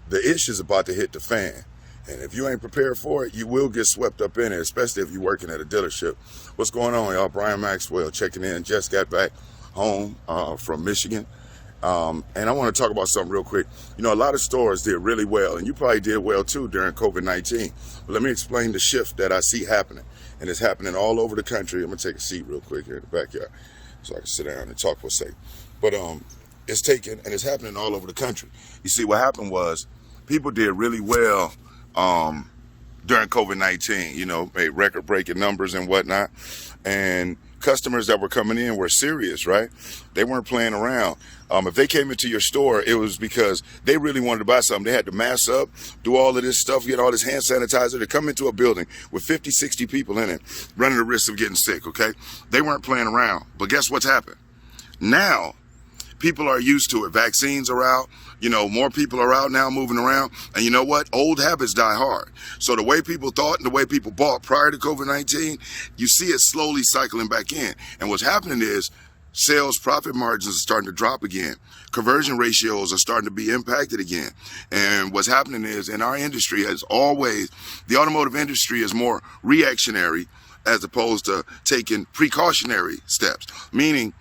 the ish is about to hit the fan. And if you ain't prepared for it, you will get swept up in it, especially if you're working at a dealership. What's going on, y'all? Brian Maxwell checking in. Just got back home from Michigan. And I want to talk about something real quick. You know, a lot of stores did really well, and you probably did well too during COVID-19. But let me explain the shift that I see happening. And it's happening all over the country. I'm going to take a seat real quick here in the backyard so I can sit down and talk for a second. But it's taken, and it's happening all over the country. You see, what happened was people did really well during COVID-19, you know, made record-breaking numbers and whatnot. And customers that were coming in were serious, right? They weren't playing around. If they came into your store, it was because they really wanted to buy something. They had to mask up, do all of this stuff, get all this hand sanitizer to come into a building with 50, 60 people in it, running the risk of getting sick, okay? They weren't playing around. But guess what's happened? Now, people are used to it. Vaccines are out. You know, more people are out now moving around. And you know what? Old habits die hard. So the way people thought and the way people bought prior to COVID-19, you see it slowly cycling back in. And what's happening is sales profit margins are starting to drop again. Conversion ratios are starting to be impacted again. And what's happening is in our industry, as always, the automotive industry is more reactionary as opposed to taking precautionary steps, meaning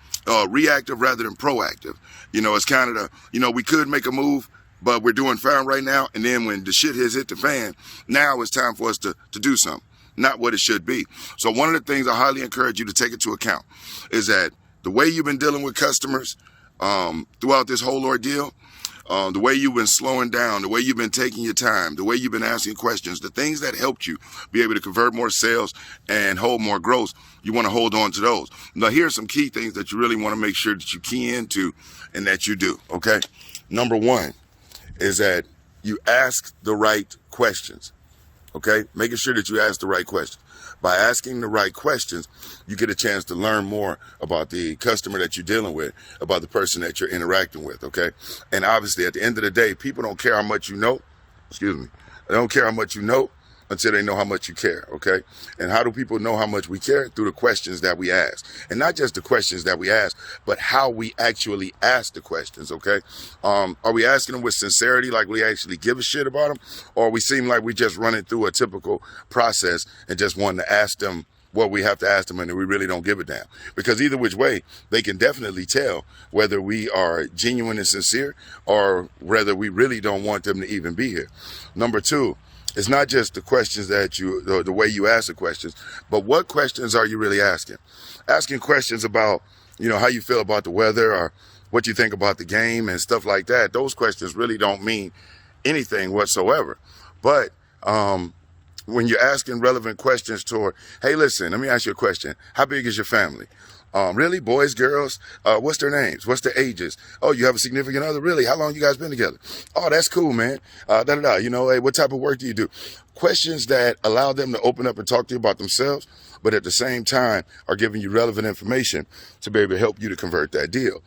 reactive rather than proactive. You know, it's kind of the, you know, we could make a move, but we're doing fine right now. And then when the shit has hit the fan, now it's time for us to do something, not what it should be. So one of the things I highly encourage you to take into account is that the way you've been dealing with customers throughout this whole ordeal, the way you've been slowing down, the way you've been taking your time, the way you've been asking questions, the things that helped you be able to convert more sales and hold more growth, you want to hold on to those. Now, here are some key things that you really want to make sure that you key into and that you do, okay? Number one is that you ask the right questions, okay? Making sure that you ask the right questions. By asking the right questions, you get a chance to learn more about the customer that you're dealing with, about the person that you're interacting with, okay? And obviously, at the end of the day, people don't care how much you know. Excuse me. They don't care how much you know until they know how much you care, okay? And how do people know how much we care? Through the questions that we ask. And not just the questions that we ask, but how we actually ask the questions, okay? Are we asking them with sincerity, like we actually give a shit about them? Or we seem like we just running through a typical process and just wanting to ask them what we have to ask them and we really don't give a damn? Because either which way, they can definitely tell whether we are genuine and sincere or whether we really don't want them to even be here. Number two, it's not just the questions that the way you ask the questions, but what questions are you really asking? Asking questions about, you know, how you feel about the weather or what you think about the game and stuff like that. Those questions really don't mean anything whatsoever. But when you're asking relevant questions toward, hey, listen, let me ask you a question. How big is your family? Really? Boys, girls? What's their names? What's their ages? Oh, you have a significant other? Really? How long you guys been together? Oh, that's cool, man. You know, hey, what type of work do you do? Questions that allow them to open up and talk to you about themselves, but at the same time are giving you relevant information to be able to help you to convert that deal.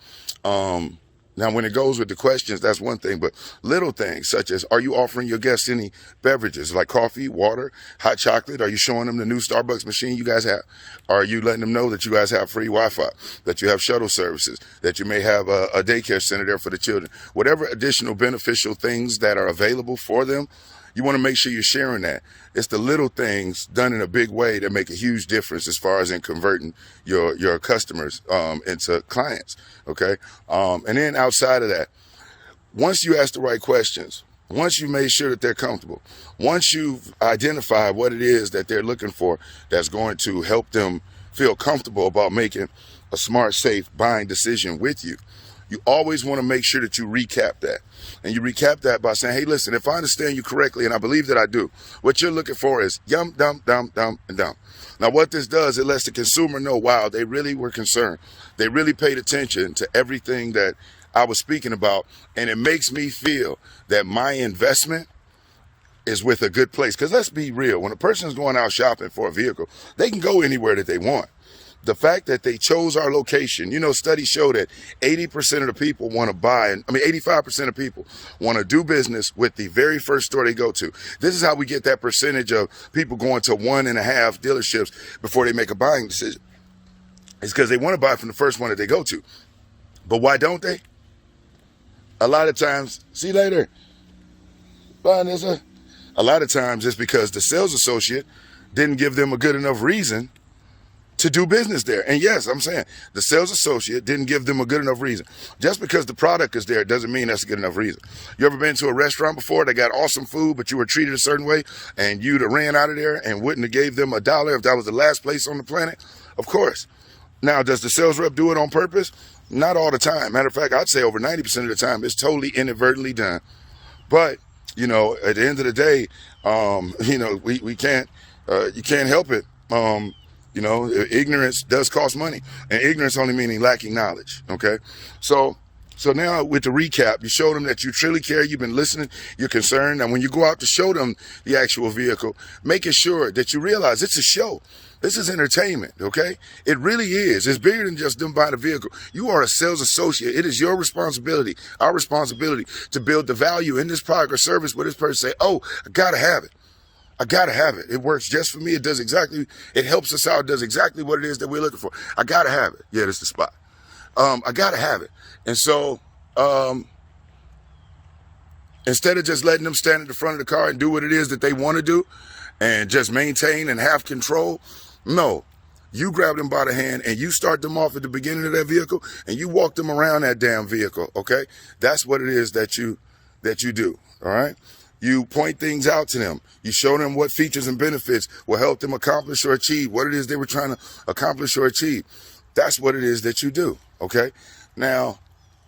Now, when it goes with the questions, that's one thing, but little things such as, are you offering your guests any beverages like coffee, water, hot chocolate? Are you showing them the new Starbucks machine you guys have? Are you letting them know that you guys have free Wi-Fi, that you have shuttle services, that you may have a daycare center there for the children? Whatever additional beneficial things that are available for them, you want to make sure you're sharing that. It's the little things done in a big way that make a huge difference as far as in converting your customers into clients, okay? And then outside of that, once you ask the right questions, once you made sure that they're comfortable, once you've identified what it is that they're looking for that's going to help them feel comfortable about making a smart, safe buying decision with you, you always want to make sure that you recap that. And you recap that by saying, hey, listen, if I understand you correctly, and I believe that I do, what you're looking for is yum, dum, dum, dum, and dum. Now, what this does, it lets the consumer know, wow, they really were concerned. They really paid attention to everything that I was speaking about. And it makes me feel that my investment is with a good place. Because let's be real, when a person is going out shopping for a vehicle, they can go anywhere that they want. The fact that they chose our location, you know, studies show that 80% of the people want to buy, 85% of people want to do business with the very first store they go to. This is how we get that percentage of people going to 1.5 dealerships before they make a buying decision. It's because they want to buy from the first one that they go to. But why don't they? A lot of times, see you later. But a lot of times it's because the sales associate didn't give them a good enough reason to do business there. And yes, I'm saying the sales associate didn't give them a good enough reason. Just because the product is there doesn't mean that's a good enough reason. You ever been to a restaurant before that got awesome food, but you were treated a certain way and you'd have ran out of there and wouldn't have gave them $1 if that was the last place on the planet? Of course. Now, does the sales rep do it on purpose? Not all the time. Matter of fact, I'd say over 90% of the time it's totally inadvertently done. But, you know, at the end of the day, you know, we can't, you can't help it. You know, ignorance does cost money, and ignorance only meaning lacking knowledge. Okay. So now with the recap, you show them that you truly care. You've been listening. You're concerned. And when you go out to show them the actual vehicle, making sure that you realize it's a show. This is entertainment. Okay. It really is. It's bigger than just them buying a vehicle. You are a sales associate. It is your responsibility, our responsibility to build the value in this product or service where this person say, oh, I got to have it. I gotta have it. It works just for me. It does exactly, it helps us out. It does exactly what it is that we're looking for. I gotta have it. Yeah, that's the spot. I gotta have it. And so, instead of just letting them stand at the front of the car and do what it is that they want to do and just maintain and have control, no, you grab them by the hand and you start them off at the beginning of that vehicle and you walk them around that damn vehicle. Okay. That's what it is that you do. All right. You point things out to them. You show them what features and benefits will help them accomplish or achieve what it is they were trying to accomplish or achieve. That's what it is that you do, okay? Now,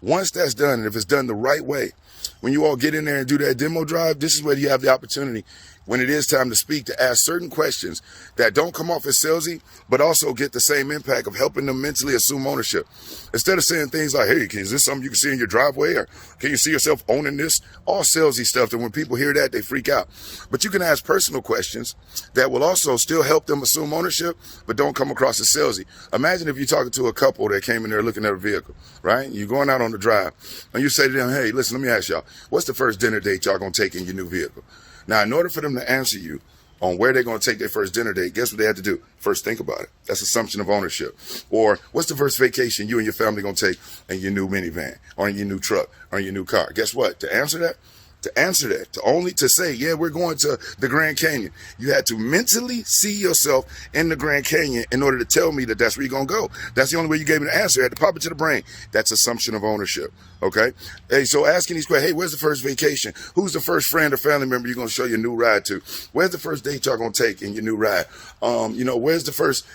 once that's done, and if it's done the right way, when you all get in there and do that demo drive, this is where you have the opportunity, when it is time to speak, to ask certain questions that don't come off as salesy, but also get the same impact of helping them mentally assume ownership. Instead of saying things like, hey, is this something you can see in your driveway? Or can you see yourself owning this? All salesy stuff. And when people hear that, they freak out. But you can ask personal questions that will also still help them assume ownership, but don't come across as salesy. Imagine if you're talking to a couple that came in there looking at a vehicle, right? You're going out on the drive and you say to them, hey, listen, let me ask y'all, what's the first dinner date y'all going to take in your new vehicle? Now, in order for them to answer you on where they're going to take their first dinner date, guess what they have to do? First, think about it. That's assumption of ownership. Or what's the first vacation you and your family going to take in your new minivan or in your new truck or in your new car? Guess what? To answer that, to say, yeah, we're going to the Grand Canyon, you had to mentally see yourself in the Grand Canyon in order to tell me that that's where you're going to go. That's the only way you gave me the answer. I had to pop it to the brain. That's assumption of ownership. Okay. Hey, so asking these questions, hey, where's the first vacation? Who's the first friend or family member you're going to show your new ride to? Where's the first date y'all going to take in your new ride? You know, where's the first,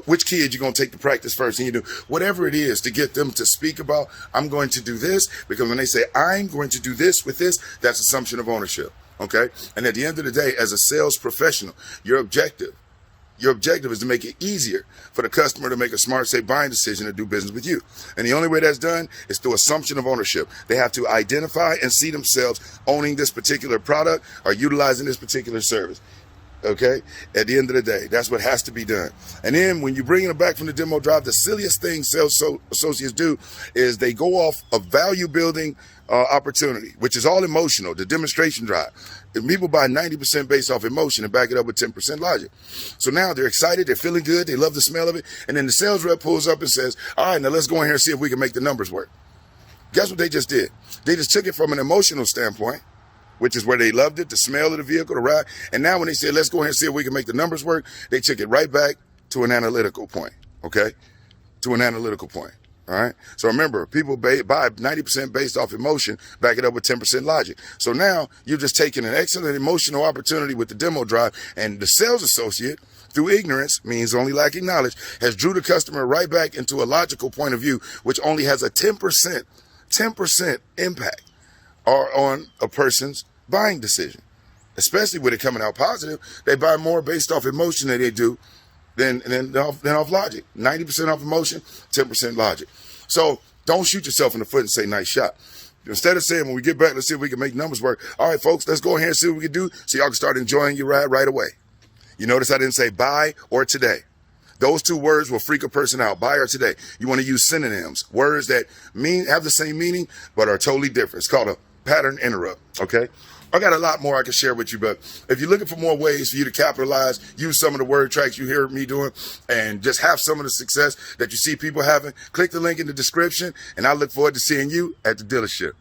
which kid you're going to take to practice first? And you do whatever it is to get them to speak about, I'm going to do this, because when they say, I'm going to do this with this, that's assumption of ownership. Okay. And at the end of the day, as a sales professional, your objective is to make it easier for the customer to make a smart, safe buying decision to do business with you. And the only way that's done is through assumption of ownership. They have to identify and see themselves owning this particular product or utilizing this particular service. Okay. At the end of the day, that's what has to be done. And then when you're bringing them back from the demo drive, the silliest thing sales associates do is they go off a value building opportunity, which is all emotional, the demonstration drive. And people buy 90% based off emotion and back it up with 10% logic. So now they're excited, they're feeling good, they love the smell of it. And then the sales rep pulls up and says, all right, now let's go in here and see if we can make the numbers work. Guess what they just did? They just took it from an emotional standpoint, which is where they loved it, the smell of the vehicle, the ride. And now when they said, let's go ahead and see if we can make the numbers work, they took it right back to an analytical point, okay? To an analytical point, all right? So remember, people buy 90% based off emotion, back it up with 10% logic. So now you're just taking an excellent emotional opportunity with the demo drive, and the sales associate, through ignorance, means only lacking knowledge, has drew the customer right back into a logical point of view, which only has a 10% impact or on a person's buying decision, especially with it coming out positive. They buy more based off emotion than they do than off logic. 90% off emotion, 10% logic. So don't shoot yourself in the foot and say, nice shot. Instead of saying, when we get back, let's see if we can make numbers work. All right, folks, let's go ahead and see what we can do so y'all can start enjoying your ride right away. You notice I didn't say buy or today. Those two words will freak a person out, buy or today. You want to use synonyms, words that have the same meaning but are totally different. It's called a pattern interrupt, okay? I got a lot more I can share with you, but if you're looking for more ways for you to capitalize, use some of the word tracks you hear me doing, and just have some of the success that you see people having, click the link in the description, and I look forward to seeing you at the dealership.